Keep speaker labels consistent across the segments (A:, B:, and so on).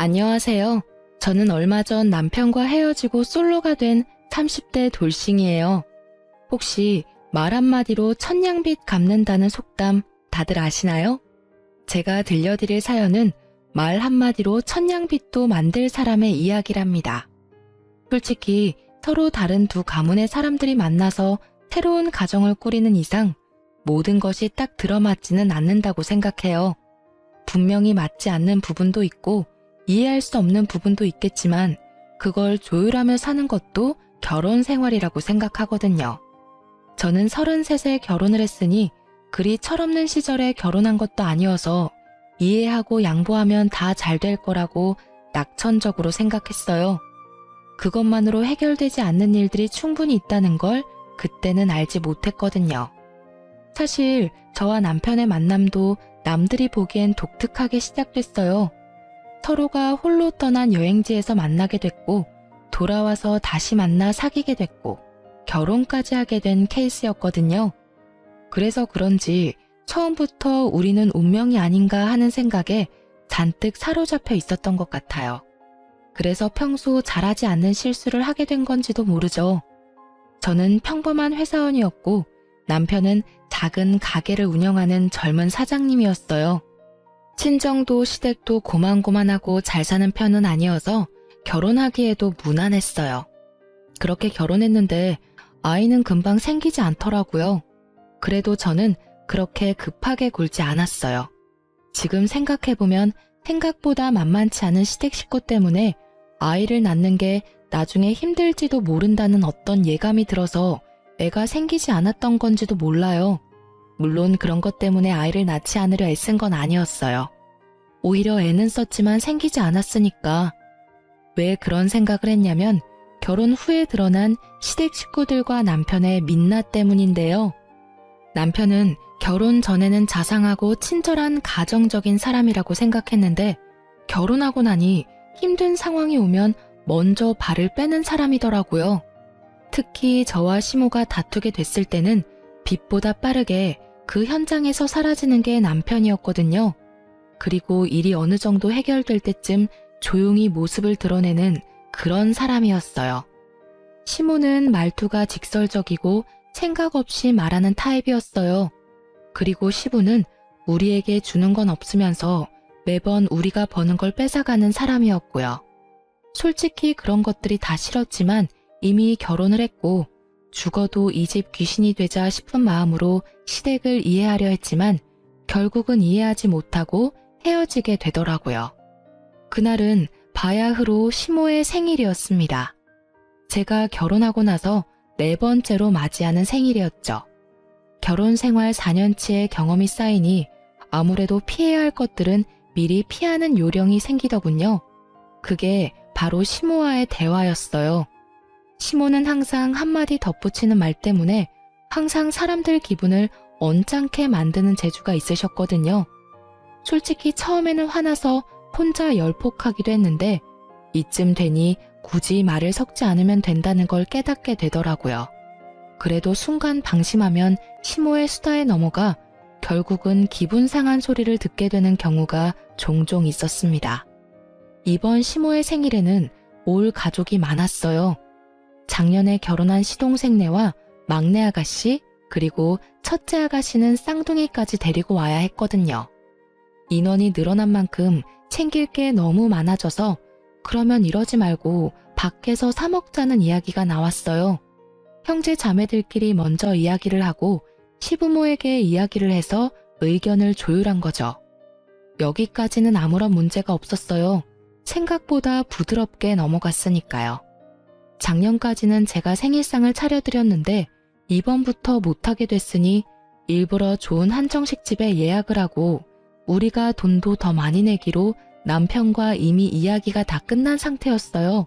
A: 안녕하세요. 저는 얼마 전 남편과 헤어지고 솔로가 된 30대 돌싱이에요. 혹시 말 한마디로 천냥빚 갚는다는 속담 다들 아시나요? 제가 들려드릴 사연은 말 한마디로 천냥빚도 만들 사람의 이야기랍니다. 솔직히 서로 다른 두 가문의 사람들이 만나서 새로운 가정을 꾸리는 이상 모든 것이 딱 들어맞지는 않는다고 생각해요. 분명히 맞지 않는 부분도 있고 이해할 수 없는 부분도 있겠지만 그걸 조율하며 사는 것도 결혼 생활이라고 생각하거든요. 저는 33세 결혼을 했으니 그리 철없는 시절에 결혼한 것도 아니어서 이해하고 양보하면 다 잘 될 거라고 낙천적으로 생각했어요. 그것만으로 해결되지 않는 일들이 충분히 있다는 걸 그때는 알지 못했거든요. 사실 저와 남편의 만남도 남들이 보기엔 독특하게 시작됐어요. 서로가 홀로 떠난 여행지에서 만나게 됐고 돌아와서 다시 만나 사귀게 됐고 결혼까지 하게 된 케이스였거든요. 그래서 그런지 처음부터 우리는 운명이 아닌가 하는 생각에 잔뜩 사로잡혀 있었던 것 같아요. 그래서 평소 잘하지 않는 실수를 하게 된 건지도 모르죠. 저는 평범한 회사원이었고 남편은 작은 가게를 운영하는 젊은 사장님이었어요. 친정도 시댁도 고만고만하고 잘 사는 편은 아니어서 결혼하기에도 무난했어요. 그렇게 결혼했는데 아이는 금방 생기지 않더라고요. 그래도 저는 그렇게 급하게 굴지 않았어요. 지금 생각해보면 생각보다 만만치 않은 시댁 식구 때문에 아이를 낳는 게 나중에 힘들지도 모른다는 어떤 예감이 들어서 애가 생기지 않았던 건지도 몰라요. 물론 그런 것 때문에 아이를 낳지 않으려 애쓴 건 아니었어요. 오히려 애는 썼지만 생기지 않았으니까. 왜 그런 생각을 했냐면 결혼 후에 드러난 시댁 식구들과 남편의 민낯 때문인데요. 남편은 결혼 전에는 자상하고 친절한 가정적인 사람이라고 생각했는데 결혼하고 나니 힘든 상황이 오면 먼저 발을 빼는 사람이더라고요. 특히 저와 시모가 다투게 됐을 때는 빛보다 빠르게 그 현장에서 사라지는 게 남편이었거든요. 그리고 일이 어느 정도 해결될 때쯤 조용히 모습을 드러내는 그런 사람이었어요. 시모는 말투가 직설적이고 생각 없이 말하는 타입이었어요. 그리고 시부는 우리에게 주는 건 없으면서 매번 우리가 버는 걸 뺏어가는 사람이었고요. 솔직히 그런 것들이 다 싫었지만 이미 결혼을 했고 죽어도 이 집 귀신이 되자 싶은 마음으로 시댁을 이해하려 했지만 결국은 이해하지 못하고 헤어지게 되더라고요. 그날은 바야흐로 시모의 생일이었습니다. 제가 결혼하고 나서 4번째로 맞이하는 생일이었죠. 결혼 생활 4년치의 경험이 쌓이니 아무래도 피해야 할 것들은 미리 피하는 요령이 생기더군요. 그게 바로 시모와의 대화였어요. 시모는 항상 한마디 덧붙이는 말 때문에 항상 사람들 기분을 언짢게 만드는 재주가 있으셨거든요. 솔직히 처음에는 화나서 혼자 열폭하기도 했는데 이쯤 되니 굳이 말을 섞지 않으면 된다는 걸 깨닫게 되더라고요. 그래도 순간 방심하면 시모의 수다에 넘어가 결국은 기분 상한 소리를 듣게 되는 경우가 종종 있었습니다. 이번 시모의 생일에는 올 가족이 많았어요. 작년에 결혼한 시동생네와 막내 아가씨 그리고 첫째 아가씨는 쌍둥이까지 데리고 와야 했거든요. 인원이 늘어난 만큼 챙길 게 너무 많아져서 그러면 이러지 말고 밖에서 사 먹자는 이야기가 나왔어요. 형제 자매들끼리 먼저 이야기를 하고 시부모에게 이야기를 해서 의견을 조율한 거죠. 여기까지는 아무런 문제가 없었어요. 생각보다 부드럽게 넘어갔으니까요. 작년까지는 제가 생일상을 차려드렸는데 이번부터 못하게 됐으니 일부러 좋은 한정식 집에 예약을 하고 우리가 돈도 더 많이 내기로 남편과 이미 이야기가 다 끝난 상태였어요.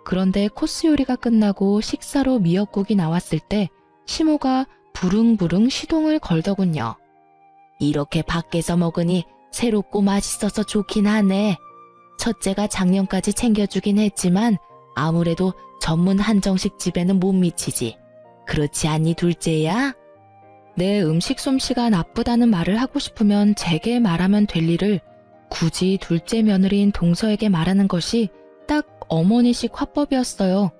A: 그런데 코스 요리가 끝나고 식사로 미역국이 나왔을 때 시모가 부릉부릉 시동을 걸더군요. 이렇게 밖에서 먹으니 새롭고 맛있어서 좋긴 하네. 첫째가 작년까지 챙겨주긴 했지만 아무래도 전문 한정식 집에는 못 미치지. 그렇지 않니 둘째야? 내 음식 솜씨가 나쁘다는 말을 하고 싶으면 제게 말하면 될 일을 굳이 둘째 며느리인 동서에게 말하는 것이 딱 어머니식 화법이었어요.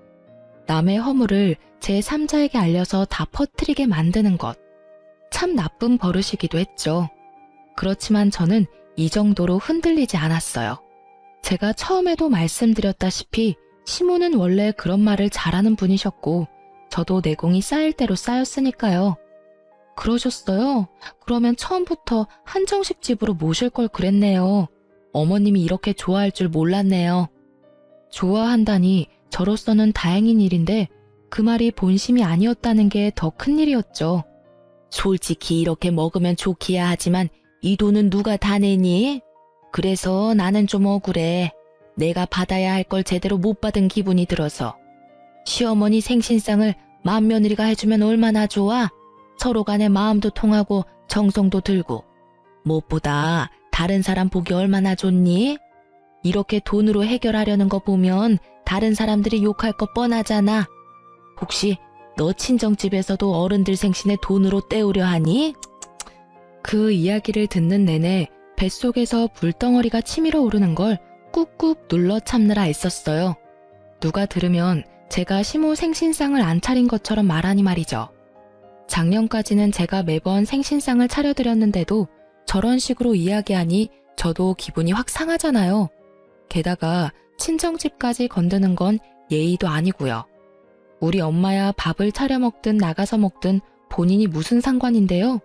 A: 남의 허물을 제 3자에게 알려서 다 퍼뜨리게 만드는 것. 참 나쁜 버릇이기도 했죠. 그렇지만 저는 이 정도로 흔들리지 않았어요. 제가 처음에도 말씀드렸다시피 시모는 원래 그런 말을 잘하는 분이셨고 저도 내공이 쌓일 대로 쌓였으니까요. 그러셨어요? 그러면 처음부터 한정식 집으로 모실 걸 그랬네요. 어머님이 이렇게 좋아할 줄 몰랐네요. 좋아한다니 저로서는 다행인 일인데 그 말이 본심이 아니었다는 게 더 큰일이었죠. 솔직히 이렇게 먹으면 좋기야 하지만 이 돈은 누가 다 내니? 그래서 나는 좀 억울해. 내가 받아야 할 걸 제대로 못 받은 기분이 들어서. 시어머니 생신상을 맏며느리가 해주면 얼마나 좋아? 서로 간에 마음도 통하고 정성도 들고. 무엇보다 다른 사람 보기 얼마나 좋니? 이렇게 돈으로 해결하려는 거 보면 다른 사람들이 욕할 거 뻔하잖아. 혹시 너 친정집에서도 어른들 생신에 돈으로 때우려 하니? 그 이야기를 듣는 내내 뱃속에서 불덩어리가 치밀어 오르는 걸 꾹꾹 눌러 참느라 애썼어요. 누가 들으면 제가 시모 생신상을 안 차린 것처럼 말하니 말이죠. 작년까지는 제가 매번 생신상을 차려드렸는데도 저런 식으로 이야기하니 저도 기분이 확 상하잖아요. 게다가 친정집까지 건드는 건 예의도 아니고요. 우리 엄마야 밥을 차려 먹든 나가서 먹든 본인이 무슨 상관인데요.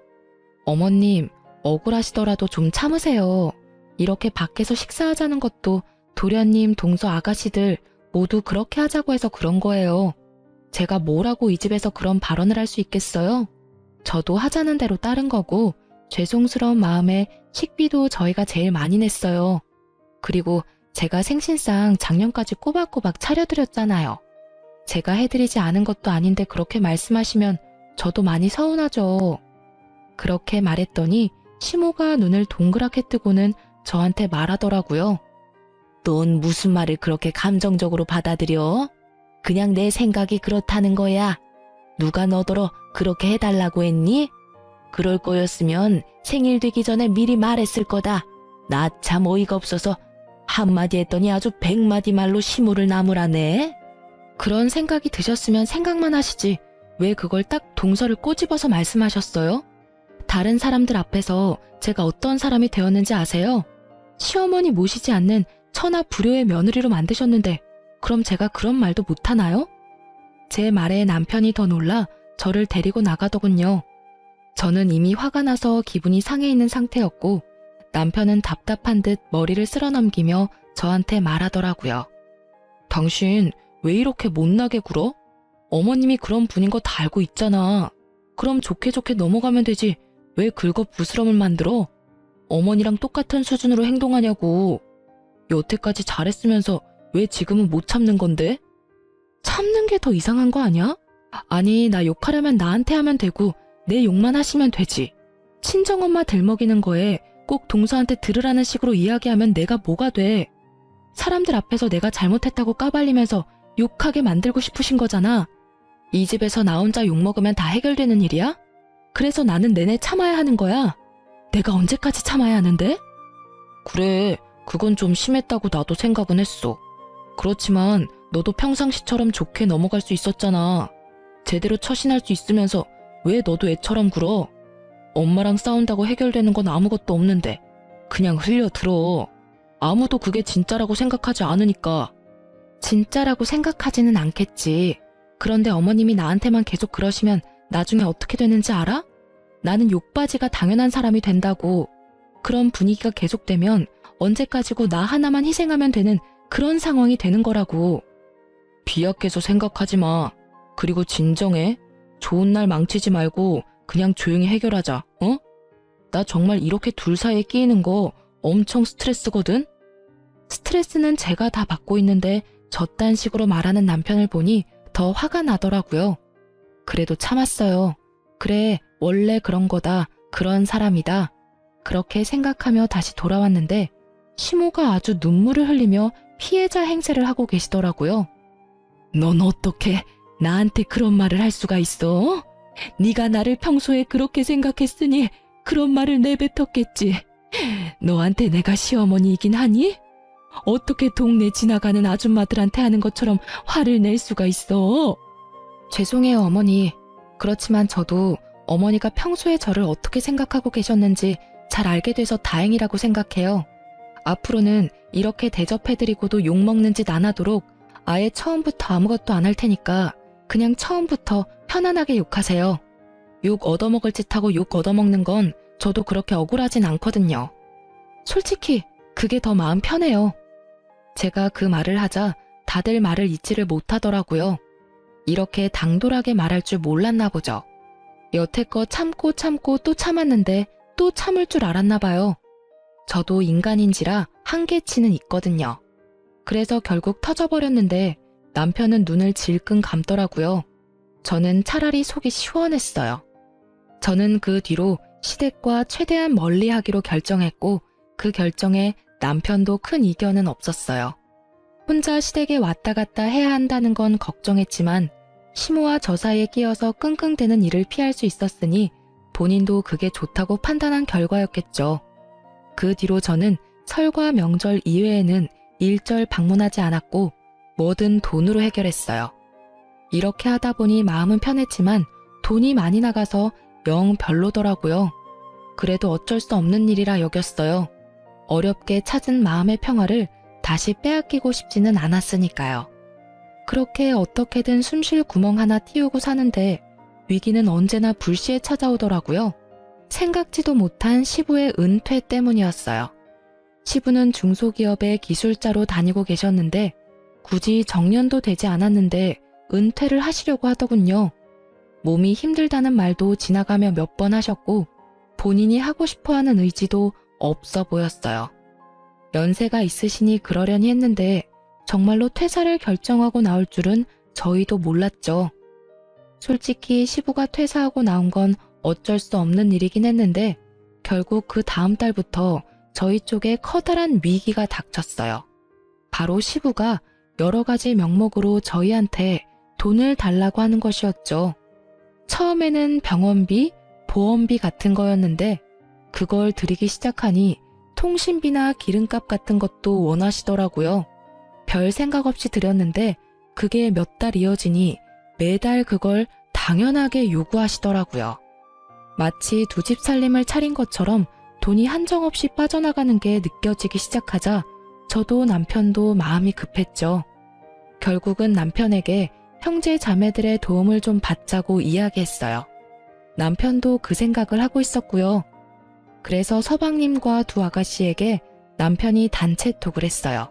A: 어머님, 억울하시더라도 좀 참으세요. 이렇게 밖에서 식사하자는 것도 도련님, 동서 아가씨들 모두 그렇게 하자고 해서 그런 거예요. 제가 뭐라고 이 집에서 그런 발언을 할 수 있겠어요? 저도 하자는 대로 따른 거고 죄송스러운 마음에 식비도 저희가 제일 많이 냈어요. 그리고 제가 생신상 작년까지 꼬박꼬박 차려드렸잖아요. 제가 해드리지 않은 것도 아닌데 그렇게 말씀하시면 저도 많이 서운하죠. 그렇게 말했더니 시모가 눈을 동그랗게 뜨고는 저한테 말하더라고요. 넌 무슨 말을 그렇게 감정적으로 받아들여? 그냥 내 생각이 그렇다는 거야. 누가 너더러 그렇게 해달라고 했니? 그럴 거였으면 생일 되기 전에 미리 말했을 거다. 나 참 어이가 없어서 한마디 했더니 아주 100마디 말로 시무를 나무라네. 그런 생각이 드셨으면 생각만 하시지 왜 그걸 딱 동서를 꼬집어서 말씀하셨어요? 다른 사람들 앞에서 제가 어떤 사람이 되었는지 아세요? 시어머니 모시지 않는 천하 불효의 며느리로 만드셨는데 그럼 제가 그런 말도 못하나요? 제 말에 남편이 더 놀라 저를 데리고 나가더군요. 저는 이미 화가 나서 기분이 상해 있는 상태였고 남편은 답답한 듯 머리를 쓸어넘기며 저한테 말하더라고요. 당신 왜 이렇게 못나게 굴어? 어머님이 그런 분인 거 다 알고 있잖아. 그럼 좋게 좋게 넘어가면 되지 왜 긁어 부스럼을 만들어? 어머니랑 똑같은 수준으로 행동하냐고. 여태까지 잘했으면서 왜 지금은 못 참는 건데? 참는 게 더 이상한 거 아니야? 아니, 나 욕하려면 나한테 하면 되고 내 욕만 하시면 되지. 친정엄마 들먹이는 거에 꼭 동서한테 들으라는 식으로 이야기하면 내가 뭐가 돼. 사람들 앞에서 내가 잘못했다고 까발리면서 욕하게 만들고 싶으신 거잖아. 이 집에서 나 혼자 욕먹으면 다 해결되는 일이야? 그래서 나는 내내 참아야 하는 거야. 내가 언제까지 참아야 하는데? 그래, 그건 좀 심했다고 나도 생각은 했어. 그렇지만 너도 평상시처럼 좋게 넘어갈 수 있었잖아. 제대로 처신할 수 있으면서 왜 너도 애처럼 굴어? 엄마랑 싸운다고 해결되는 건 아무것도 없는데 그냥 흘려들어. 아무도 그게 진짜라고 생각하지 않으니까. 진짜라고 생각하지는 않겠지. 그런데 어머님이 나한테만 계속 그러시면 나중에 어떻게 되는지 알아? 나는 욕바지가 당연한 사람이 된다고. 그런 분위기가 계속되면 언제까지고 나 하나만 희생하면 되는 그런 상황이 되는 거라고. 비약해서 생각하지 마. 그리고 진정해. 좋은 날 망치지 말고 그냥 조용히 해결하자, 어? 나 정말 이렇게 둘 사이에 끼이는 거 엄청 스트레스거든? 스트레스는 제가 다 받고 있는데 저딴 식으로 말하는 남편을 보니 더 화가 나더라고요. 그래도 참았어요. 그래, 원래 그런 거다. 그런 사람이다. 그렇게 생각하며 다시 돌아왔는데 시모가 아주 눈물을 흘리며 피해자 행세를 하고 계시더라고요. 넌 어떻게 나한테 그런 말을 할 수가 있어? 네가 나를 평소에 그렇게 생각했으니 그런 말을 내뱉었겠지. 너한테 내가 시어머니이긴 하니? 어떻게 동네 지나가는 아줌마들한테 하는 것처럼 화를 낼 수가 있어? 죄송해요, 어머니. 그렇지만 저도 어머니가 평소에 저를 어떻게 생각하고 계셨는지 잘 알게 돼서 다행이라고 생각해요. 앞으로는 이렇게 대접해드리고도 욕먹는 짓 안 하도록 아예 처음부터 아무것도 안 할 테니까 그냥 처음부터 편안하게 욕하세요. 욕 얻어먹을 짓 하고 욕 얻어먹는 건 저도 그렇게 억울하진 않거든요. 솔직히 그게 더 마음 편해요. 제가 그 말을 하자 다들 말을 잊지를 못하더라고요. 이렇게 당돌하게 말할 줄 몰랐나 보죠. 여태껏 참고 또 참았는데 또 참을 줄 알았나 봐요. 저도 인간인지라 한계치는 있거든요. 그래서 결국 터져버렸는데 남편은 눈을 질끈 감더라고요. 저는 차라리 속이 시원했어요. 저는 그 뒤로 시댁과 최대한 멀리하기로 결정했고 그 결정에 남편도 큰 이견은 없었어요. 혼자 시댁에 왔다 갔다 해야 한다는 건 걱정했지만 시모와 저 사이에 끼어서 끙끙대는 일을 피할 수 있었으니 본인도 그게 좋다고 판단한 결과였겠죠. 그 뒤로 저는 설과 명절 이외에는 일절 방문하지 않았고 뭐든 돈으로 해결했어요. 이렇게 하다 보니 마음은 편했지만 돈이 많이 나가서 영 별로더라고요. 그래도 어쩔 수 없는 일이라 여겼어요. 어렵게 찾은 마음의 평화를 다시 빼앗기고 싶지는 않았으니까요. 그렇게 어떻게든 숨쉴 구멍 하나 틔우고 사는데 위기는 언제나 불시에 찾아오더라고요. 생각지도 못한 시부의 은퇴 때문이었어요. 시부는 중소기업의 기술자로 다니고 계셨는데 굳이 정년도 되지 않았는데 은퇴를 하시려고 하더군요. 몸이 힘들다는 말도 지나가며 몇 번 하셨고 본인이 하고 싶어하는 의지도 없어 보였어요. 연세가 있으시니 그러려니 했는데 정말로 퇴사를 결정하고 나올 줄은 저희도 몰랐죠. 솔직히 시부가 퇴사하고 나온 건 어쩔 수 없는 일이긴 했는데 결국 그 다음 달부터 저희 쪽에 커다란 위기가 닥쳤어요. 바로 시부가 여러 가지 명목으로 저희한테 돈을 달라고 하는 것이었죠. 처음에는 병원비, 보험비 같은 거였는데 그걸 드리기 시작하니 통신비나 기름값 같은 것도 원하시더라고요. 별 생각 없이 드렸는데 그게 몇 달 이어지니 매달 그걸 당연하게 요구하시더라고요. 마치 두 집 살림을 차린 것처럼 돈이 한정없이 빠져나가는 게 느껴지기 시작하자 저도 남편도 마음이 급했죠. 결국은 남편에게 형제 자매들의 도움을 좀 받자고 이야기했어요. 남편도 그 생각을 하고 있었고요. 그래서 서방님과 두 아가씨에게 남편이 단체톡을 했어요.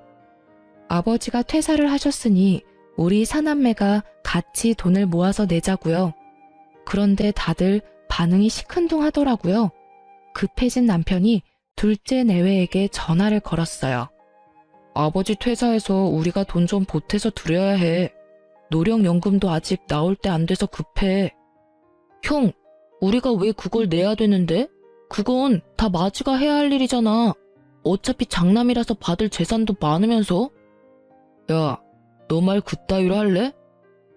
A: 아버지가 퇴사를 하셨으니 우리 사남매가 같이 돈을 모아서 내자고요. 그런데 다들 반응이 시큰둥하더라고요. 급해진 남편이 둘째 내외에게 전화를 걸었어요. 아버지 퇴사해서 우리가 돈 좀 보태서 드려야 해. 노령연금도 아직 나올 때 안 돼서 급해. 형, 우리가 왜 그걸 내야 되는데? 그건 다 마지가 해야 할 일이잖아. 어차피 장남이라서 받을 재산도 많으면서. 야, 너 말 그따위로 할래?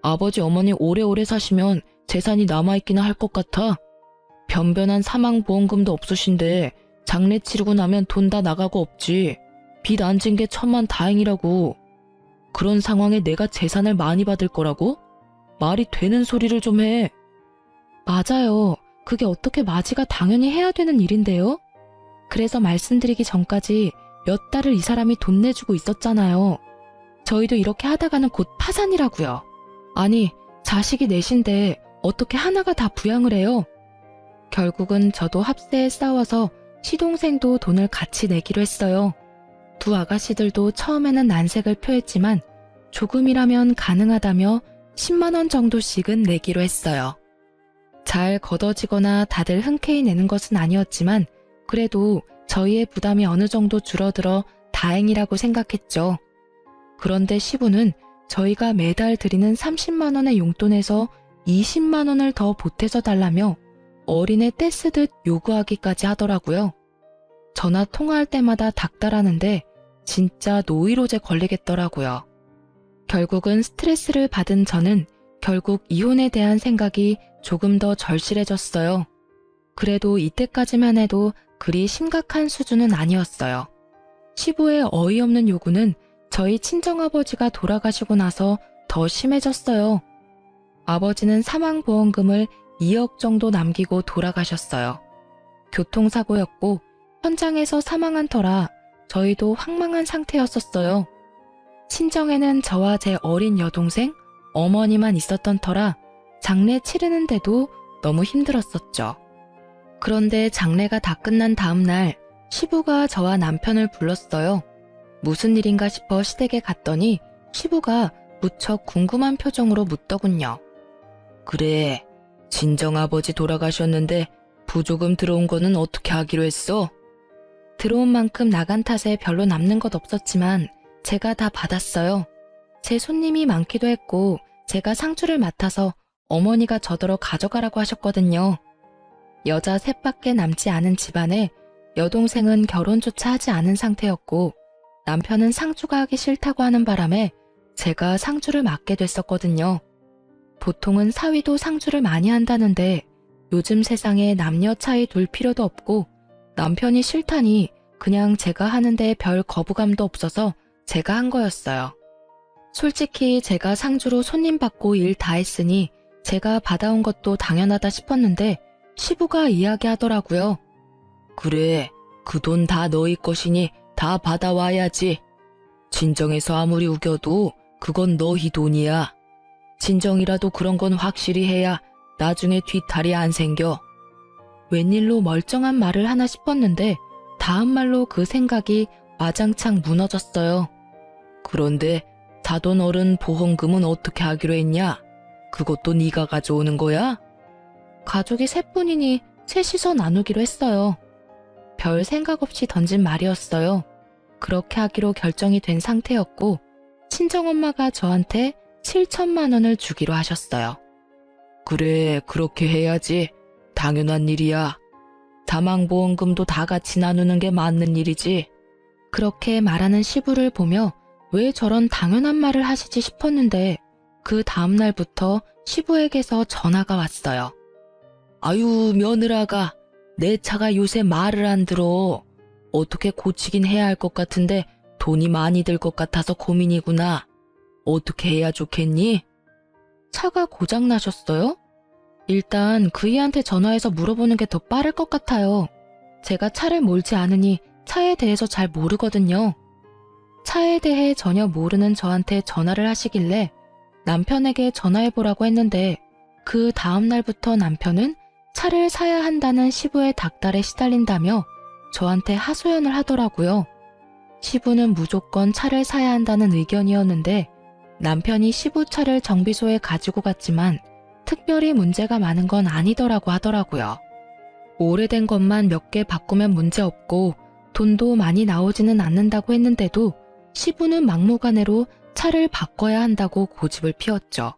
A: 아버지 어머니 오래오래 사시면 재산이 남아있기나 할 것 같아. 변변한 사망보험금도 없으신데 장례 치르고 나면 돈 다 나가고 없지. 빚 안 진 게 천만 다행이라고. 그런 상황에 내가 재산을 많이 받을 거라고? 말이 되는 소리를 좀 해. 맞아요. 그게 어떻게 마지가 당연히 해야 되는 일인데요? 그래서 말씀드리기 전까지 몇 달을 이 사람이 돈 내주고 있었잖아요. 저희도 이렇게 하다가는 곧 파산이라고요. 아니, 자식이 넷인데 어떻게 하나가 다 부양을 해요? 결국은 저도 합세에 싸워서 시동생도 돈을 같이 내기로 했어요. 두 아가씨들도 처음에는 난색을 표했지만 조금이라면 가능하다며 10만 원 정도씩은 내기로 했어요. 잘 걷어지거나 다들 흔쾌히 내는 것은 아니었지만 그래도 저희의 부담이 어느 정도 줄어들어 다행이라고 생각했죠. 그런데 시부는 저희가 매달 드리는 30만 원의 용돈에서 20만 원을 더 보태서 달라며 어린애 떼쓰듯 요구하기까지 하더라고요. 전화 통화할 때마다 닥달하는데 진짜 노이로제 걸리겠더라고요. 결국은 스트레스를 받은 저는 결국 이혼에 대한 생각이 조금 더 절실해졌어요. 그래도 이때까지만 해도 그리 심각한 수준은 아니었어요. 시부의 어이없는 요구는 저희 친정아버지가 돌아가시고 나서 더 심해졌어요. 아버지는 사망보험금을 2억 정도 남기고 돌아가셨어요. 교통사고였고 현장에서 사망한 터라 저희도 황망한 상태였었어요. 친정에는 저와 제 어린 여동생, 어머니만 있었던 터라 장례 치르는데도 너무 힘들었었죠. 그런데 장례가 다 끝난 다음 날 시부가 저와 남편을 불렀어요. 무슨 일인가 싶어 시댁에 갔더니 시부가 무척 궁금한 표정으로 묻더군요. 그래, 친정아버지 돌아가셨는데 부조금 들어온 거는 어떻게 하기로 했어? 들어온 만큼 나간 탓에 별로 남는 것 없었지만 제가 다 받았어요. 제 손님이 많기도 했고 제가 상주를 맡아서 어머니가 저더러 가져가라고 하셨거든요. 여자 셋밖에 남지 않은 집안에 여동생은 결혼조차 하지 않은 상태였고 남편은 상주가 하기 싫다고 하는 바람에 제가 상주를 맡게 됐었거든요. 보통은 사위도 상주를 많이 한다는데 요즘 세상에 남녀 차이 둘 필요도 없고 남편이 싫다니 그냥 제가 하는데 별 거부감도 없어서 제가 한 거였어요. 솔직히 제가 상주로 손님 받고 일 다 했으니 제가 받아온 것도 당연하다 싶었는데 시부가 이야기하더라고요. 그래, 그 돈 다 너희 것이니 다 받아와야지. 친정에서 아무리 우겨도 그건 너희 돈이야. 친정이라도 그런 건 확실히 해야 나중에 뒤탈이 안 생겨. 웬일로 멀쩡한 말을 하나 싶었는데 다음 말로 그 생각이 와장창 무너졌어요. 그런데 사돈 어른 보험금은 어떻게 하기로 했냐? 그것도 네가 가져오는 거야? 가족이 셋뿐이니 셋이서 나누기로 했어요. 별 생각 없이 던진 말이었어요. 그렇게 하기로 결정이 된 상태였고 친정엄마가 저한테 7천만 원을 주기로 하셨어요. 그래, 그렇게 해야지. 당연한 일이야. 사망보험금도 다 같이 나누는 게 맞는 일이지. 그렇게 말하는 시부를 보며 왜 저런 당연한 말을 하시지 싶었는데 그 다음 날부터 시부에게서 전화가 왔어요. 아유, 며느라가 내 차가 요새 말을 안 들어. 어떻게 고치긴 해야 할 것 같은데 돈이 많이 들 것 같아서 고민이구나. 어떻게 해야 좋겠니? 차가 고장 나셨어요? 일단 그이한테 전화해서 물어보는 게 더 빠를 것 같아요. 제가 차를 몰지 않으니 차에 대해서 잘 모르거든요. 차에 대해 전혀 모르는 저한테 전화를 하시길래 남편에게 전화해보라고 했는데 그 다음 날부터 남편은 차를 사야 한다는 시부의 닥달에 시달린다며 저한테 하소연을 하더라고요. 시부는 무조건 차를 사야 한다는 의견이었는데 남편이 시부 차를 정비소에 가지고 갔지만 특별히 문제가 많은 건 아니더라고 하더라고요. 오래된 것만 몇 개 바꾸면 문제없고 돈도 많이 나오지는 않는다고 했는데도 시부는 막무가내로 차를 바꿔야 한다고 고집을 피웠죠.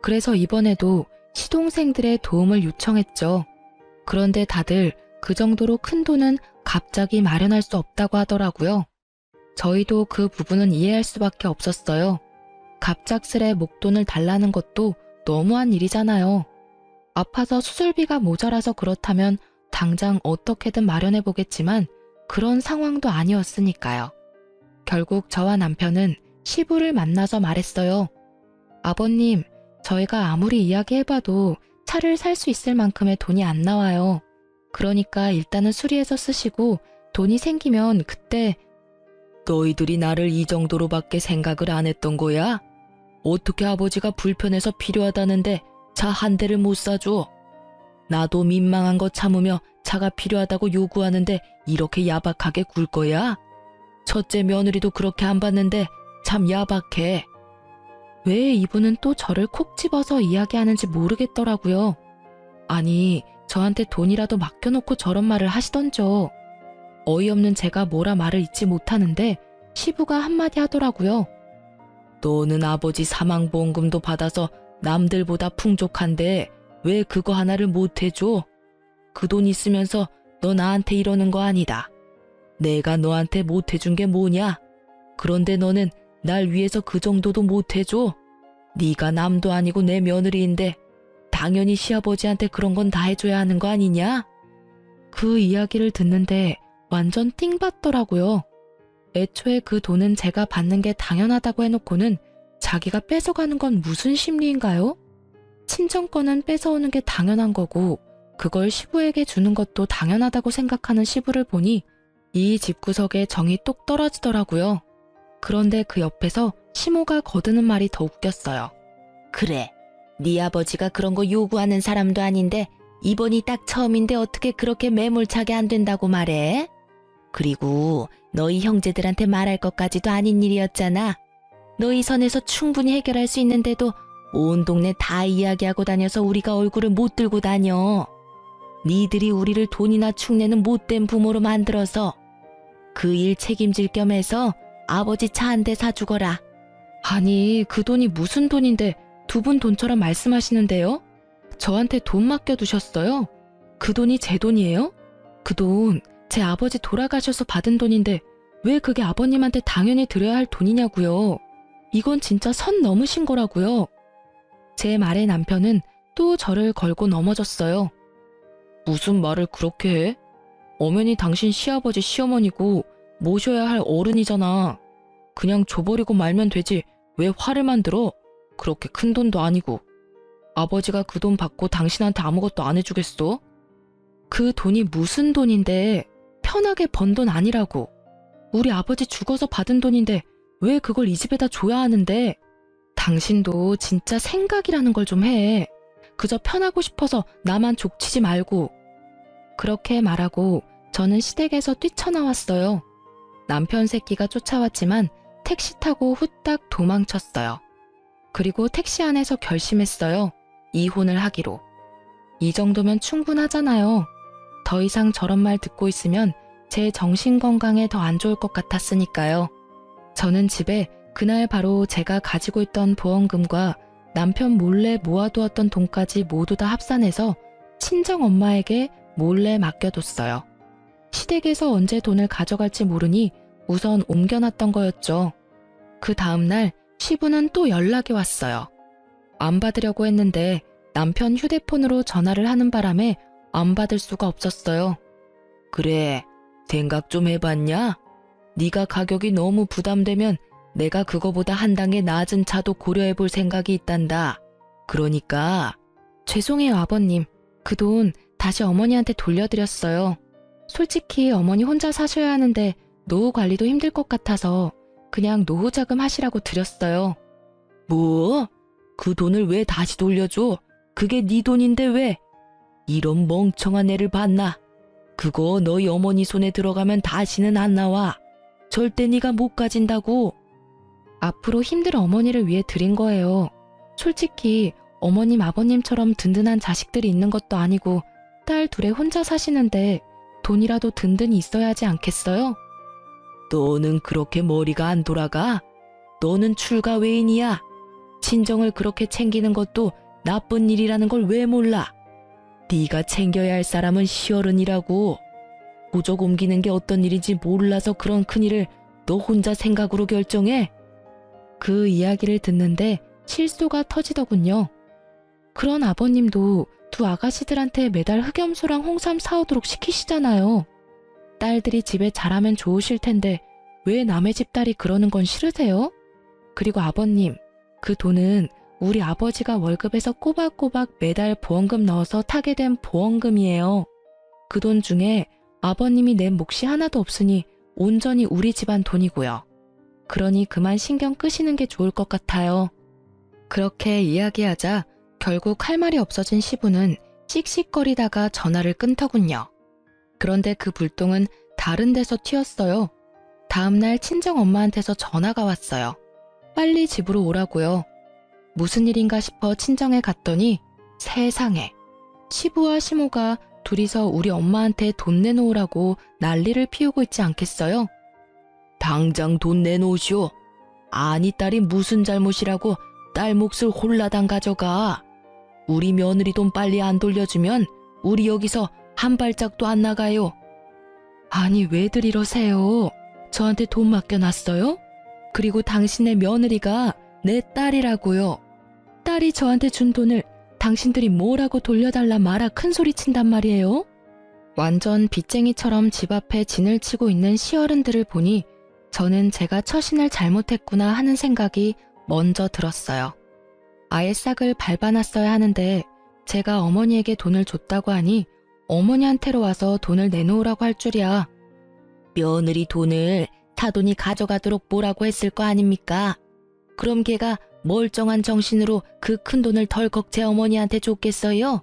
A: 그래서 이번에도 시동생들의 도움을 요청했죠. 그런데 다들 그 정도로 큰 돈은 갑자기 마련할 수 없다고 하더라고요. 저희도 그 부분은 이해할 수밖에 없었어요. 갑작스레 목돈을 달라는 것도 너무한 일이잖아요. 아파서 수술비가 모자라서 그렇다면 당장 어떻게든 마련해보겠지만 그런 상황도 아니었으니까요. 결국 저와 남편은 시부를 만나서 말했어요. 아버님, 저희가 아무리 이야기해봐도 차를 살 수 있을 만큼의 돈이 안 나와요. 그러니까 일단은 수리해서 쓰시고 돈이 생기면 그때. 너희들이 나를 이 정도로밖에 생각을 안 했던 거야? 어떻게 아버지가 불편해서 필요하다는데 차 한 대를 못 사줘? 나도 민망한 거 참으며 차가 필요하다고 요구하는데 이렇게 야박하게 굴 거야? 첫째 며느리도 그렇게 안 봤는데 참 야박해. 왜 이분은 또 저를 콕 집어서 이야기하는지 모르겠더라고요. 아니, 저한테 돈이라도 맡겨놓고 저런 말을 하시던죠. 어이없는 제가 뭐라 말을 잇지 못하는데 시부가 한마디 하더라고요. 너는 아버지 사망보험금도 받아서 남들보다 풍족한데 왜 그거 하나를 못 해줘? 그 돈 있으면서 너 나한테 이러는 거 아니다. 내가 너한테 못 해준 게 뭐냐? 그런데 너는 날 위해서 그 정도도 못 해줘? 네가 남도 아니고 내 며느리인데 당연히 시아버지한테 그런 건 다 해줘야 하는 거 아니냐? 그 이야기를 듣는데 완전 띵 받더라고요. 애초에 그 돈은 제가 받는 게 당연하다고 해놓고는 자기가 뺏어가는 건 무슨 심리인가요? 친정 거는 뺏어오는 게 당연한 거고 그걸 시부에게 주는 것도 당연하다고 생각하는 시부를 보니 이 집구석에 정이 똑 떨어지더라고요. 그런데 그 옆에서 시모가 거드는 말이 더 웃겼어요.
B: 그래, 네 아버지가 그런 거 요구하는 사람도 아닌데 이번이 딱 처음인데 어떻게 그렇게 매몰차게 안 된다고 말해? 그리고 너희 형제들한테 말할 것까지도 아닌 일이었잖아. 너희 선에서 충분히 해결할 수 있는데도 온 동네 다 이야기하고 다녀서 우리가 얼굴을 못 들고 다녀. 니들이 우리를 돈이나 축내는 못된 부모로 만들어서 그 일 책임질 겸 해서 아버지 차 한 대 사주거라.
A: 아니, 그 돈이 무슨 돈인데 두 분 돈처럼 말씀하시는데요? 저한테 돈 맡겨두셨어요? 그 돈이 제 돈이에요? 그 돈 제 아버지 돌아가셔서 받은 돈인데 왜 그게 아버님한테 당연히 드려야 할 돈이냐고요. 이건 진짜 선 넘으신 거라고요. 제 말에 남편은 또 저를 걸고 넘어졌어요. 무슨 말을 그렇게 해? 엄연히 당신 시아버지 시어머니고 모셔야 할 어른이잖아. 그냥 줘버리고 말면 되지 왜 화를 만들어? 그렇게 큰 돈도 아니고. 아버지가 그 돈 받고 당신한테 아무것도 안 해주겠어? 그 돈이 무슨 돈인데 편하게 번 돈 아니라고. 우리 아버지 죽어서 받은 돈인데 왜 그걸 이 집에다 줘야 하는데. 당신도 진짜 생각이라는 걸 좀 해. 그저 편하고 싶어서 나만 족치지 말고. 그렇게 말하고 저는 시댁에서 뛰쳐나왔어요. 남편 새끼가 쫓아왔지만 택시 타고 후딱 도망쳤어요. 그리고 택시 안에서 결심했어요. 이혼을 하기로. 이 정도면 충분하잖아요. 더 이상 저런 말 듣고 있으면 제 정신건강에 더 안 좋을 것 같았으니까요. 저는 집에 그날 바로 제가 가지고 있던 보험금과 남편 몰래 모아두었던 돈까지 모두 다 합산해서 친정엄마에게 몰래 맡겨뒀어요. 시댁에서 언제 돈을 가져갈지 모르니 우선 옮겨놨던 거였죠. 그 다음날 시부는 또 연락이 왔어요. 안 받으려고 했는데 남편 휴대폰으로 전화를 하는 바람에 안 받을 수가 없었어요.
B: 그래, 생각 좀 해봤냐? 네가 가격이 너무 부담되면 내가 그거보다 한 단계 낮은 차도 고려해볼 생각이 있단다. 그러니까.
A: 죄송해요, 아버님. 그 돈 다시 어머니한테 돌려드렸어요. 솔직히 어머니 혼자 사셔야 하는데 노후 관리도 힘들 것 같아서 그냥 노후 자금 하시라고 드렸어요.
B: 뭐? 그 돈을 왜 다시 돌려줘? 그게 네 돈인데 왜? 이런 멍청한 애를 봤나? 그거 너희 어머니 손에 들어가면 다시는 안 나와. 절대 네가 못 가진다고.
A: 앞으로 힘들 어머니를 위해 드린 거예요. 솔직히 어머님 아버님처럼 든든한 자식들이 있는 것도 아니고 딸 둘에 혼자 사시는데 돈이라도 든든히 있어야 하지 않겠어요?
B: 너는 그렇게 머리가 안 돌아가? 너는 출가 외인이야. 친정을 그렇게 챙기는 것도 나쁜 일이라는 걸 왜 몰라? 네가 챙겨야 할 사람은 시어른이라고. 호적 옮기는 게 어떤 일인지 몰라서 그런 큰일을 너 혼자 생각으로 결정해?
A: 그 이야기를 듣는데 실소가 터지더군요. 그런 아버님도 두 아가씨들한테 매달 흑염소랑 홍삼 사오도록 시키시잖아요. 딸들이 집에 잘하면 좋으실 텐데 왜 남의 집 딸이 그러는 건 싫으세요? 그리고 아버님, 그 돈은 우리 아버지가 월급에서 꼬박꼬박 매달 보험금 넣어서 타게 된 보험금이에요. 그 돈 중에 아버님이 낸 몫이 하나도 없으니 온전히 우리 집안 돈이고요. 그러니 그만 신경 끄시는 게 좋을 것 같아요. 그렇게 이야기하자 결국 할 말이 없어진 시부는 씩씩거리다가 전화를 끊더군요. 그런데 그 불똥은 다른 데서 튀었어요. 다음날 친정엄마한테서 전화가 왔어요. 빨리 집으로 오라고요. 무슨 일인가 싶어 친정에 갔더니 세상에 시부와 시모가 둘이서 우리 엄마한테 돈 내놓으라고 난리를 피우고 있지 않겠어요?
B: 당장 돈 내놓으시오. 아니 딸이 무슨 잘못이라고 딸 몫을 홀라당 가져가. 우리 며느리 돈 빨리 안 돌려주면 우리 여기서 한 발짝도 안 나가요.
A: 아니 왜들 이러세요? 저한테 돈 맡겨놨어요? 그리고 당신의 며느리가 내 딸이라고요. 딸이 저한테 준 돈을 당신들이 뭐라고 돌려달라 말아 큰소리 친단 말이에요? 완전 빚쟁이처럼 집 앞에 진을 치고 있는 시어른들을 보니 저는 제가 처신을 잘못했구나 하는 생각이 먼저 들었어요. 아예 싹을 밟아놨어야 하는데 제가 어머니에게 돈을 줬다고 하니 어머니한테로 와서 돈을 내놓으라고 할 줄이야.
B: 며느리 돈을 사돈이 가져가도록 뭐라고 했을 거 아닙니까? 그럼 걔가 멀쩡한 정신으로 그 큰 돈을 덜컥 제 어머니한테 줬겠어요?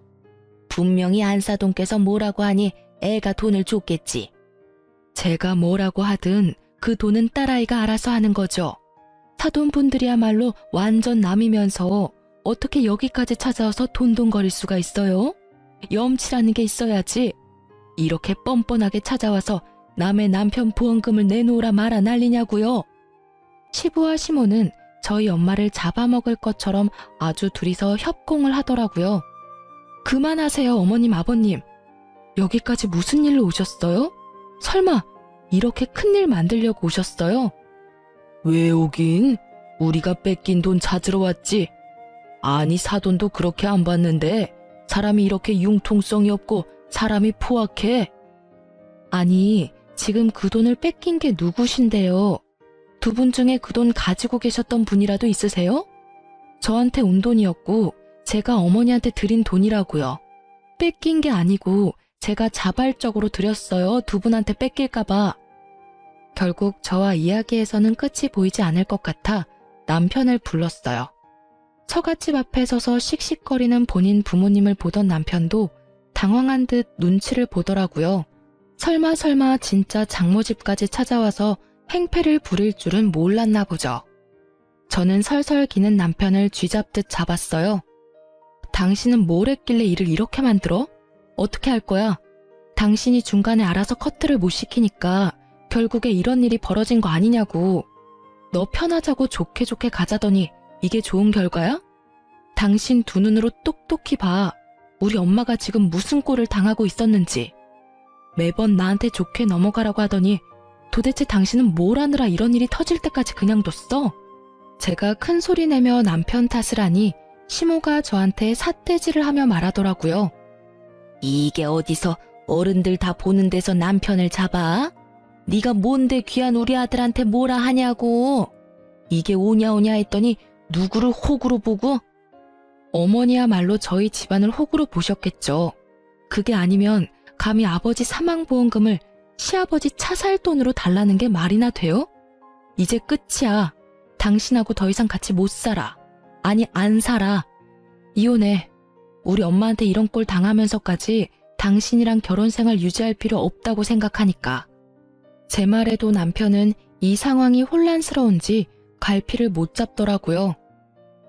B: 분명히 안사돈께서 뭐라고 하니 애가 돈을 줬겠지.
A: 제가 뭐라고 하든 그 돈은 딸아이가 알아서 하는 거죠. 사돈분들이야말로 완전 남이면서 어떻게 여기까지 찾아와서 돈돈거릴 수가 있어요? 염치라는 게 있어야지. 이렇게 뻔뻔하게 찾아와서 남의 남편 보험금을 내놓으라 말아 난리냐고요. 시부와 시모는 저희 엄마를 잡아먹을 것처럼 아주 둘이서 협공을 하더라고요. 그만하세요, 어머님, 아버님. 여기까지 무슨 일로 오셨어요? 설마 이렇게 큰일 만들려고 오셨어요? 왜 오긴? 우리가 뺏긴 돈 찾으러 왔지. 아니, 사돈도 그렇게 안 받는데 사람이 이렇게 융통성이 없고 사람이 포악해. 아니, 지금 그 돈을 뺏긴 게 누구신데요? 두 분 중에 그 돈 가지고 계셨던 분이라도 있으세요? 저한테 온 돈이었고 제가 어머니한테 드린 돈이라고요. 뺏긴 게 아니고 제가 자발적으로 드렸어요. 두 분한테 뺏길까봐. 결국 저와 이야기에서는 끝이 보이지 않을 것 같아 남편을 불렀어요. 처갓집 앞에 서서 씩씩거리는 본인 부모님을 보던 남편도 당황한 듯 눈치를 보더라고요. 설마 진짜 장모집까지 찾아와서 행패를 부릴 줄은 몰랐나 보죠. 저는 설설 기는 남편을 쥐잡듯 잡았어요. 당신은 뭘 했길래 일을 이렇게 만들어? 어떻게 할 거야? 당신이 중간에 알아서 커트를 못 시키니까 결국에 이런 일이 벌어진 거 아니냐고. 너 편하자고 좋게 가자더니 이게 좋은 결과야? 당신 두 눈으로 똑똑히 봐. 우리 엄마가 지금 무슨 꼴을 당하고 있었는지. 매번 나한테 좋게 넘어가라고 하더니 도대체 당신은 뭘 하느라 이런 일이 터질 때까지 그냥 뒀어? 제가 큰 소리 내며 남편 탓을 하니 시모가 저한테 삿대질을 하며 말하더라고요.
B: 이게 어디서 어른들 다 보는 데서 남편을 잡아? 네가 뭔데 귀한 우리 아들한테 뭐라 하냐고. 이게 오냐 했더니 누구를 호구로 보고?
A: 어머니야말로 저희 집안을 호구로 보셨겠죠. 그게 아니면 감히 아버지 사망보험금을 시아버지 차살 돈으로 달라는 게 말이나 돼요? 이제 끝이야. 당신하고 더 이상 같이 못 살아. 아니, 안 살아. 이혼해. 우리 엄마한테 이런 꼴 당하면서까지 당신이랑 결혼 생활 유지할 필요 없다고 생각하니까. 제 말에도 남편은 이 상황이 혼란스러운지 갈피를 못 잡더라고요.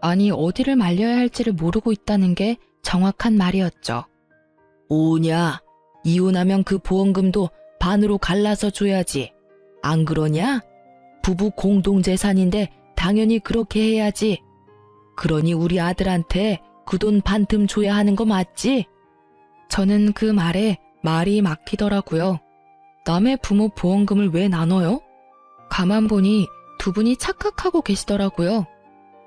A: 아니, 어디를 말려야 할지를 모르고 있다는 게 정확한 말이었죠.
B: 오냐, 이혼하면 그 보험금도 반으로 갈라서 줘야지. 안 그러냐? 부부 공동재산인데 당연히 그렇게 해야지. 그러니 우리 아들한테 그 돈 반틈 줘야 하는 거 맞지?
A: 저는 그 말에 말이 막히더라고요. 남의 부모 보험금을 왜 나눠요? 가만 보니 두 분이 착각하고 계시더라고요.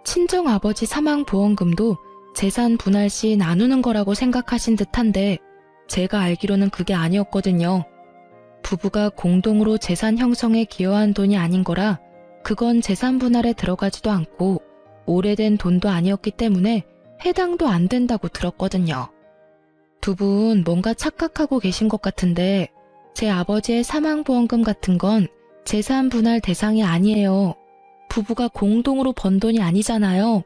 A: 친정아버지 사망보험금도 재산 분할 시 나누는 거라고 생각하신 듯한데 제가 알기로는 그게 아니었거든요. 부부가 공동으로 재산 형성에 기여한 돈이 아닌 거라 그건 재산 분할에 들어가지도 않고 오래된 돈도 아니었기 때문에 해당도 안 된다고 들었거든요. 두 분 뭔가 착각하고 계신 것 같은데 제 아버지의 사망보험금 같은 건 재산 분할 대상이 아니에요. 부부가 공동으로 번 돈이 아니잖아요.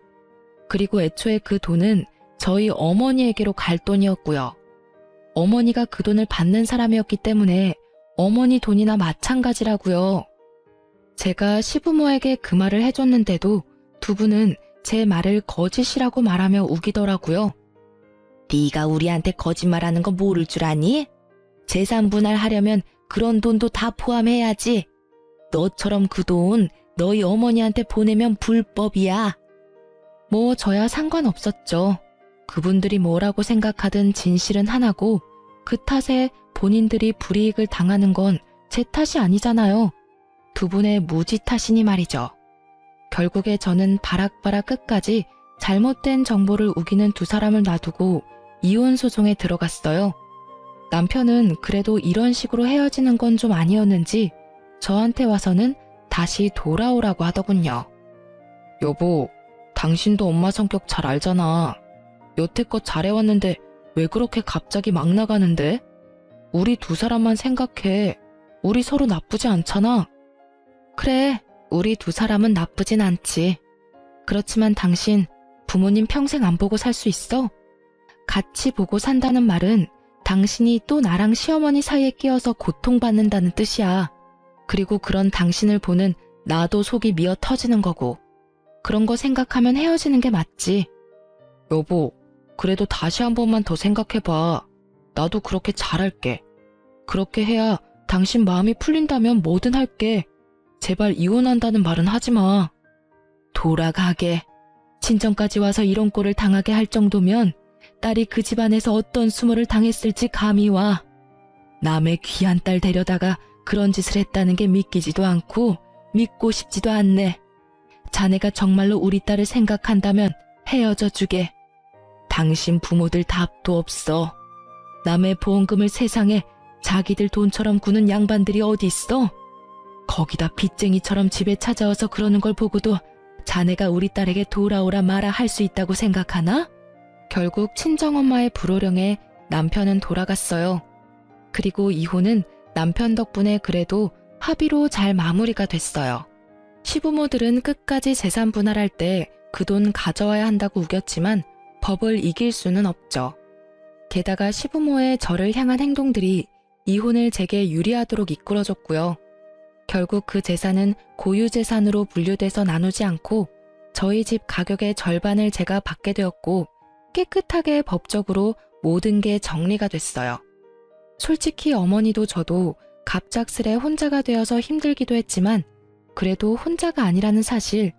A: 그리고 애초에 그 돈은 저희 어머니에게로 갈 돈이었고요. 어머니가 그 돈을 받는 사람이었기 때문에 어머니 돈이나 마찬가지라고요. 제가 시부모에게 그 말을 해줬는데도 두 분은 제 말을 거짓이라고 말하며 우기더라고요.
B: 네가 우리한테 거짓말하는 거 모를 줄 아니? 재산 분할하려면 그런 돈도 다 포함해야지. 너처럼 그 돈 너희 어머니한테 보내면 불법이야.
A: 뭐 저야 상관없었죠. 그분들이 뭐라고 생각하든 진실은 하나고 그 탓에 본인들이 불이익을 당하는 건 제 탓이 아니잖아요. 두 분의 무지 탓이니 말이죠. 결국에 저는 바락바락 끝까지 잘못된 정보를 우기는 두 사람을 놔두고 이혼 소송에 들어갔어요. 남편은 그래도 이런 식으로 헤어지는 건 좀 아니었는지 저한테 와서는 다시 돌아오라고 하더군요. 여보, 당신도 엄마 성격 잘 알잖아. 여태껏 잘해왔는데 왜 그렇게 갑자기 막 나가는데? 우리 두 사람만 생각해. 우리 서로 나쁘지 않잖아. 그래, 우리 두 사람은 나쁘진 않지. 그렇지만 당신 부모님 평생 안 보고 살 수 있어? 같이 보고 산다는 말은 당신이 또 나랑 시어머니 사이에 끼어서 고통받는다는 뜻이야. 그리고 그런 당신을 보는 나도 속이 미어 터지는 거고. 그런 거 생각하면 헤어지는 게 맞지. 여보, 그래도 다시 한 번만 더 생각해봐. 나도 그렇게 잘할게. 그렇게 해야 당신 마음이 풀린다면 뭐든 할게. 제발 이혼한다는 말은 하지 마. 돌아가게. 친정까지 와서 이런 꼴을 당하게 할 정도면 딸이 그 집안에서 어떤 수모를 당했을지 감이 와. 남의 귀한 딸 데려다가 그런 짓을 했다는 게 믿기지도 않고 믿고 싶지도 않네. 자네가 정말로 우리 딸을 생각한다면 헤어져 주게. 당신 부모들 답도 없어. 남의 보험금을 세상에 자기들 돈처럼 구는 양반들이 어디 있어? 거기다 빚쟁이처럼 집에 찾아와서 그러는 걸 보고도 자네가 우리 딸에게 돌아오라 마라 할 수 있다고 생각하나? 결국 친정엄마의 불호령에 남편은 돌아갔어요. 그리고 이혼은 남편 덕분에 그래도 합의로 잘 마무리가 됐어요. 시부모들은 끝까지 재산 분할할 때 그 돈 가져와야 한다고 우겼지만 법을 이길 수는 없죠. 게다가 시부모의 저를 향한 행동들이 이혼을 제게 유리하도록 이끌어줬고요. 결국 그 재산은 고유재산으로 분류돼서 나누지 않고 저희 집 가격의 절반을 제가 받게 되었고 깨끗하게 법적으로 모든 게 정리가 됐어요. 솔직히 어머니도 저도 갑작스레 혼자가 되어서 힘들기도 했지만 그래도 혼자가 아니라는 사실,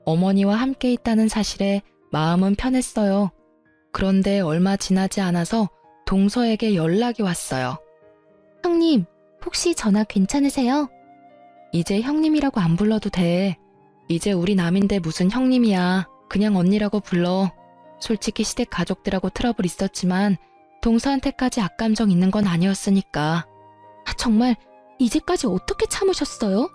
A: 어머니와 함께 있다는 사실에 마음은 편했어요. 그런데 얼마 지나지 않아서 동서에게 연락이 왔어요. 형님, 혹시 전화 괜찮으세요? 이제 형님이라고 안 불러도 돼. 이제 우리 남인데 무슨 형님이야. 그냥 언니라고 불러. 솔직히 시댁 가족들하고 트러블 있었지만 동서한테까지 악감정 있는 건 아니었으니까. 정말 이제까지 어떻게 참으셨어요?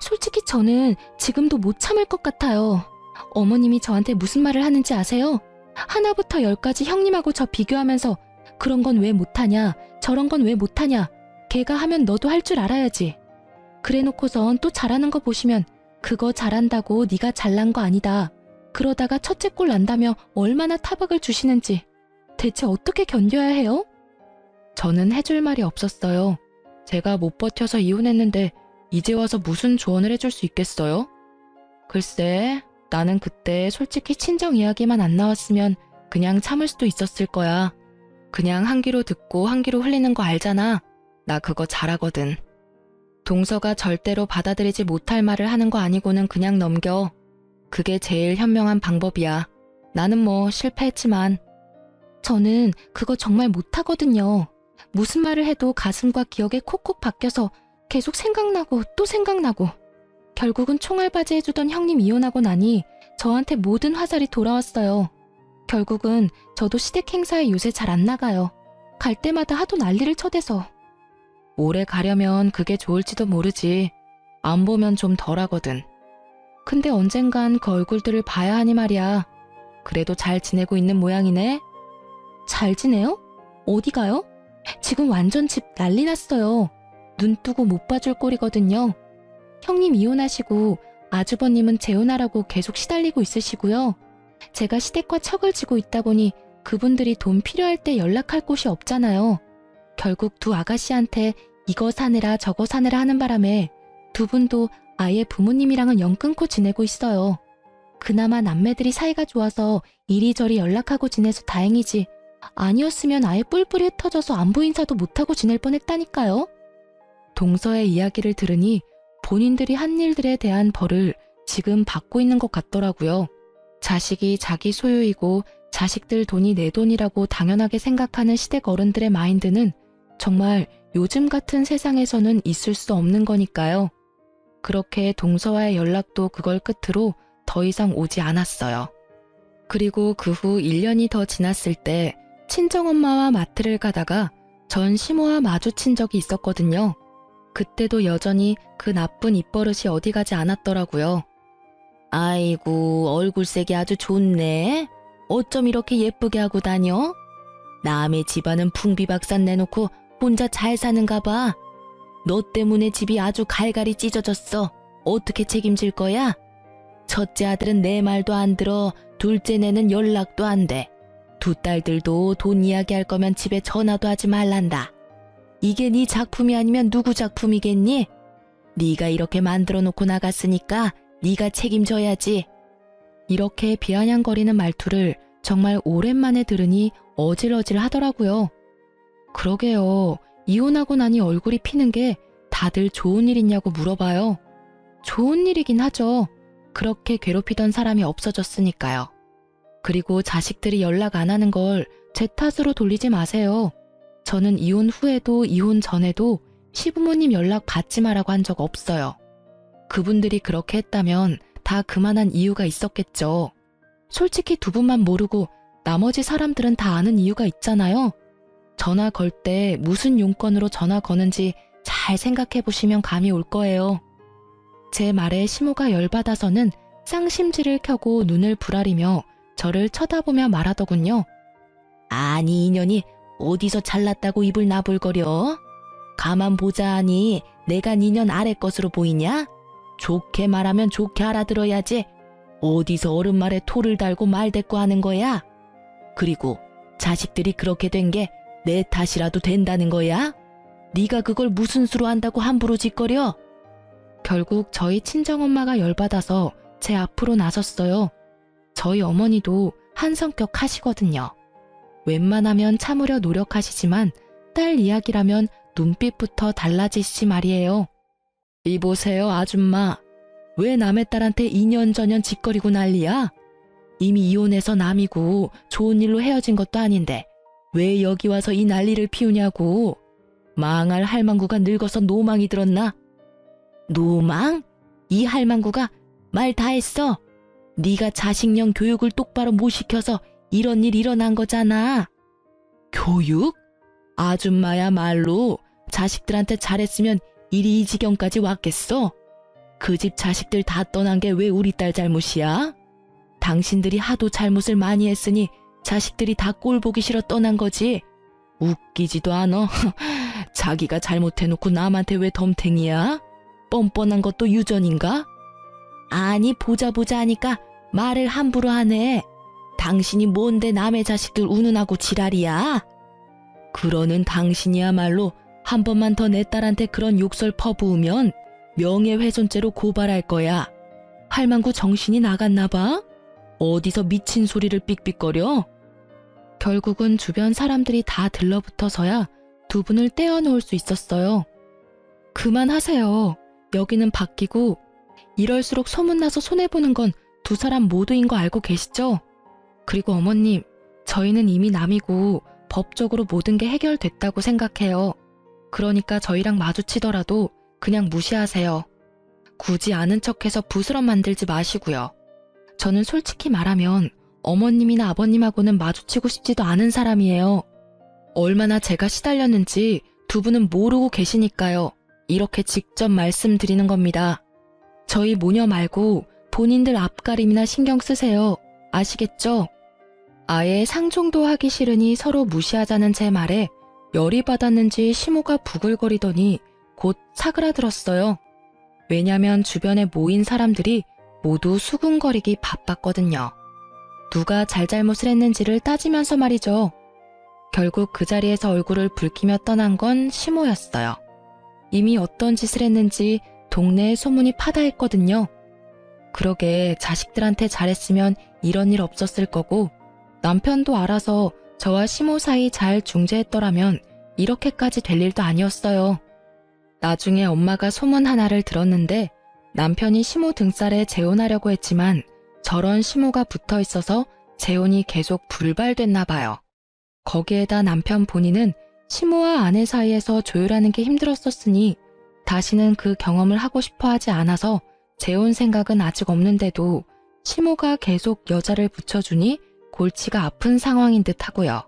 A: 솔직히 저는 지금도 못 참을 것 같아요. 어머님이 저한테 무슨 말을 하는지 아세요? 하나부터 열까지 형님하고 저 비교하면서 그런 건 왜 못하냐, 저런 건 왜 못하냐, 걔가 하면 너도 할 줄 알아야지. 그래놓고선 또 잘하는 거 보시면 그거 잘한다고 네가 잘난 거 아니다. 그러다가 첫째 꼴 난다며 얼마나 타박을 주시는지 대체 어떻게 견뎌야 해요? 저는 해줄 말이 없었어요. 제가 못 버텨서 이혼했는데 이제 와서 무슨 조언을 해줄 수 있겠어요? 글쎄, 나는 그때 솔직히 친정 이야기만 안 나왔으면 그냥 참을 수도 있었을 거야. 그냥 한 귀로 듣고 한 귀로 흘리는 거 알잖아. 나 그거 잘하거든. 동서가 절대로 받아들이지 못할 말을 하는 거 아니고는 그냥 넘겨. 그게 제일 현명한 방법이야. 나는 뭐 실패했지만. 저는 그거 정말 못하거든요. 무슨 말을 해도 가슴과 기억에 콕콕 박혀서 계속 생각나고 또 생각나고. 결국은 총알바지 해주던 형님 이혼하고 나니 저한테 모든 화살이 돌아왔어요. 결국은 저도 시댁 행사에 요새 잘 안 나가요. 갈 때마다 하도 난리를 쳐대서. 오래 가려면 그게 좋을지도 모르지. 안 보면 좀 덜하거든. 근데 언젠간 그 얼굴들을 봐야 하니 말이야. 그래도 잘 지내고 있는 모양이네. 잘 지내요? 어디 가요? 지금 완전 집 난리 났어요. 눈 뜨고 못 봐줄 꼴이거든요. 형님 이혼하시고 아주버님은 재혼하라고 계속 시달리고 있으시고요. 제가 시댁과 척을 지고 있다 보니 그분들이 돈 필요할 때 연락할 곳이 없잖아요. 결국 두 아가씨한테 이거 사느라 저거 사느라 하는 바람에 두 분도 아예 부모님이랑은 연 끊고 지내고 있어요. 그나마 남매들이 사이가 좋아서 이리저리 연락하고 지내서 다행이지. 아니었으면 아예 뿔뿔이 흩어져서 안부 인사도 못하고 지낼 뻔했다니까요. 동서의 이야기를 들으니 본인들이 한 일들에 대한 벌을 지금 받고 있는 것 같더라고요. 자식이 자기 소유이고 자식들 돈이 내 돈이라고 당연하게 생각하는 시댁 어른들의 마인드는 정말 요즘 같은 세상에서는 있을 수 없는 거니까요. 그렇게 동서와의 연락도 그걸 끝으로 더 이상 오지 않았어요. 그리고 그 후 1년이 더 지났을 때 친정엄마와 마트를 가다가 전 시모와 마주친 적이 있었거든요. 그때도 여전히 그 나쁜 입버릇이 어디 가지 않았더라고요.
B: 아이고, 얼굴색이 아주 좋네. 어쩜 이렇게 예쁘게 하고 다녀? 남의 집안은 풍비박산 내놓고 혼자 잘 사는가 봐. 너 때문에 집이 아주 갈갈이 찢어졌어. 어떻게 책임질 거야? 첫째 아들은 내 말도 안 들어. 둘째네는 연락도 안 돼. 두 딸들도 돈 이야기할 거면 집에 전화도 하지 말란다. 이게 네 작품이 아니면 누구 작품이겠니? 네가 이렇게 만들어 놓고 나갔으니까 네가 책임져야지.
A: 이렇게 비아냥거리는 말투를 정말 오랜만에 들으니 어질어질 하더라고요. 그러게요. 이혼하고 나니 얼굴이 피는 게 다들 좋은 일 있냐고 물어봐요. 좋은 일이긴 하죠. 그렇게 괴롭히던 사람이 없어졌으니까요. 그리고 자식들이 연락 안 하는 걸 제 탓으로 돌리지 마세요. 저는 이혼 후에도 이혼 전에도 시부모님 연락 받지 마라고 한 적 없어요. 그분들이 그렇게 했다면 다 그만한 이유가 있었겠죠. 솔직히 두 분만 모르고 나머지 사람들은 다 아는 이유가 있잖아요. 전화 걸 때 무슨 용건으로 전화 거는지 잘 생각해 보시면 감이 올 거예요. 제 말에 시모가 열받아서는 쌍심지를 켜고 눈을 부라리며 저를 쳐다보며 말하더군요.
B: 아니, 이년이 어디서 잘났다고 입을 나불거려? 가만 보자 하니 내가 니년 아래 것으로 보이냐? 좋게 말하면 좋게 알아들어야지. 어디서 어른 말에 토를 달고 말대꾸 하는 거야? 그리고 자식들이 그렇게 된 게 내 탓이라도 된다는 거야? 네가 그걸 무슨 수로 한다고 함부로 짓거려?
A: 결국 저희 친정엄마가 열받아서 제 앞으로 나섰어요. 저희 어머니도 한 성격 하시거든요. 웬만하면 참으려 노력하시지만 딸 이야기라면 눈빛부터 달라지시지 말이에요. 이보세요, 아줌마. 왜 남의 딸한테 2년 전년 짓거리고 난리야? 이미 이혼해서 남이고 좋은 일로 헤어진 것도 아닌데 왜 여기 와서 이 난리를 피우냐고. 망할 할망구가 늙어서 노망이 들었나?
B: 노망? 이 할망구가 말 다 했어. 네가 자식령 교육을 똑바로 못 시켜서 이런 일 일어난 거잖아.
A: 교육? 아줌마야말로 자식들한테 잘했으면 일이 이 지경까지 왔겠어? 그 집 자식들 다 떠난 게 왜 우리 딸 잘못이야? 당신들이 하도 잘못을 많이 했으니 자식들이 다 꼴 보기 싫어 떠난 거지. 웃기지도 않아. 자기가 잘못해놓고 남한테 왜 덤탱이야? 뻔뻔한 것도 유전인가?
B: 아니, 보자 하니까 말을 함부로 하네. 당신이 뭔데 남의 자식들 운운하고 지랄이야?
A: 그러는 당신이야말로 한 번만 더 내 딸한테 그런 욕설 퍼부으면 명예훼손죄로 고발할 거야. 할망구 정신이 나갔나 봐? 어디서 미친 소리를 삑삑거려? 결국은 주변 사람들이 다 들러붙어서야 두 분을 떼어놓을 수 있었어요. 그만하세요. 여기는 바뀌고 이럴수록 소문나서 손해보는 건 두 사람 모두인 거 알고 계시죠? 그리고 어머님, 저희는 이미 남이고 법적으로 모든 게 해결됐다고 생각해요. 그러니까 저희랑 마주치더라도 그냥 무시하세요. 굳이 아는 척해서 부스럼 만들지 마시고요. 저는 솔직히 말하면 어머님이나 아버님하고는 마주치고 싶지도 않은 사람이에요. 얼마나 제가 시달렸는지 두 분은 모르고 계시니까요. 이렇게 직접 말씀드리는 겁니다. 저희 모녀 말고 본인들 앞가림이나 신경 쓰세요. 아시겠죠? 아예 상종도 하기 싫으니 서로 무시하자는 제 말에 열이 받았는지 시모가 부글거리더니 곧 사그라들었어요. 왜냐면 주변에 모인 사람들이 모두 수군거리기 바빴거든요. 누가 잘잘못을 했는지를 따지면서 말이죠. 결국 그 자리에서 얼굴을 붉히며 떠난 건 시모였어요. 이미 어떤 짓을 했는지 동네에 소문이 파다했거든요. 그러게 자식들한테 잘했으면 이런 일 없었을 거고 남편도 알아서 저와 시모 사이 잘 중재했더라면 이렇게까지 될 일도 아니었어요. 나중에 엄마가 소문 하나를 들었는데 남편이 시모 등살에 재혼하려고 했지만 저런 시모가 붙어 있어서 재혼이 계속 불발됐나 봐요. 거기에다 남편 본인은 시모와 아내 사이에서 조율하는 게 힘들었었으니 다시는 그 경험을 하고 싶어 하지 않아서 재혼 생각은 아직 없는데도 시모가 계속 여자를 붙여주니 골치가 아픈 상황인 듯 하고요.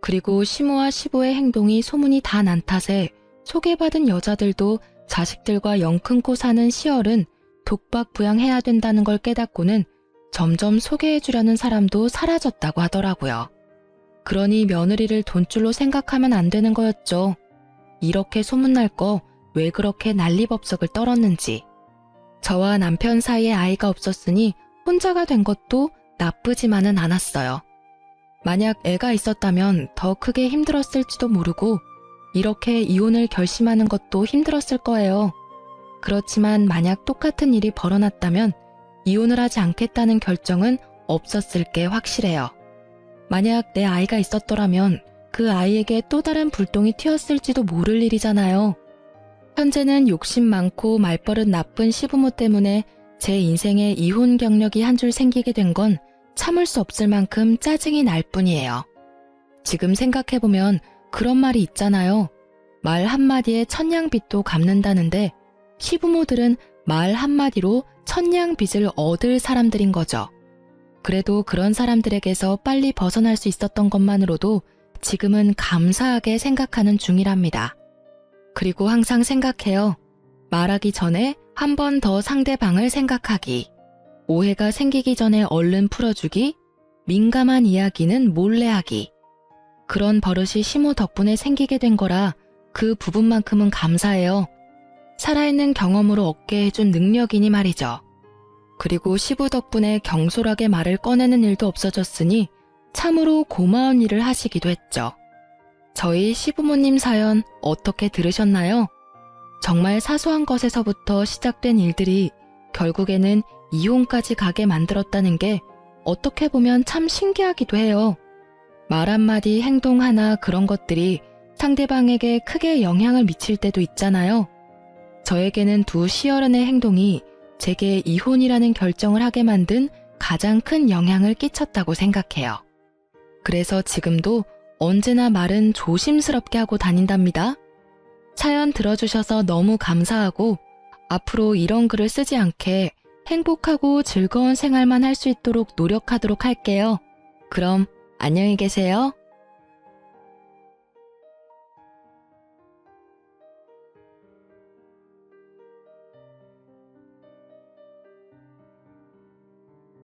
A: 그리고 시모와 시부의 행동이 소문이 다 난 탓에 소개받은 여자들도 자식들과 영 끊고 사는 시얼은 독박 부양해야 된다는 걸 깨닫고는 점점 소개해주려는 사람도 사라졌다고 하더라고요. 그러니 며느리를 돈줄로 생각하면 안 되는 거였죠. 이렇게 소문날 거 왜 그렇게 난리법석을 떨었는지. 저와 남편 사이에 아이가 없었으니 혼자가 된 것도 나쁘지만은 않았어요. 만약 애가 있었다면 더 크게 힘들었을지도 모르고 이렇게 이혼을 결심하는 것도 힘들었을 거예요. 그렇지만 만약 똑같은 일이 벌어났다면 이혼을 하지 않겠다는 결정은 없었을 게 확실해요. 만약 내 아이가 있었더라면 그 아이에게 또 다른 불똥이 튀었을지도 모를 일이잖아요. 현재는 욕심 많고 말버릇 나쁜 시부모 때문에 제 인생에 이혼 경력이 한 줄 생기게 된 건 참을 수 없을 만큼 짜증이 날 뿐이에요. 지금 생각해보면 그런 말이 있잖아요. 말 한마디에 천냥빚도 갚는다는데 시부모들은 말 한마디로 천냥빚을 얻을 사람들인 거죠. 그래도 그런 사람들에게서 빨리 벗어날 수 있었던 것만으로도 지금은 감사하게 생각하는 중이랍니다. 그리고 항상 생각해요. 말하기 전에 한 번 더 상대방을 생각하기. 오해가 생기기 전에 얼른 풀어주기. 민감한 이야기는 몰래 하기. 그런 버릇이 시모 덕분에 생기게 된 거라 그 부분만큼은 감사해요. 살아있는 경험으로 얻게 해준 능력이니 말이죠. 그리고 시부 덕분에 경솔하게 말을 꺼내는 일도 없어졌으니 참으로 고마운 일을 하시기도 했죠. 저희 시부모님 사연 어떻게 들으셨나요? 정말 사소한 것에서부터 시작된 일들이 결국에는 이혼까지 가게 만들었다는 게 어떻게 보면 참 신기하기도 해요. 말 한마디, 행동 하나 그런 것들이 상대방에게 크게 영향을 미칠 때도 있잖아요. 저에게는 두 시어른의 행동이 제게 이혼이라는 결정을 하게 만든 가장 큰 영향을 끼쳤다고 생각해요. 그래서 지금도 언제나 말은 조심스럽게 하고 다닌답니다. 사연 들어주셔서 너무 감사하고 앞으로 이런 글을 쓰지 않게 행복하고 즐거운 생활만 할 수 있도록 노력하도록 할게요. 그럼 안녕히 계세요.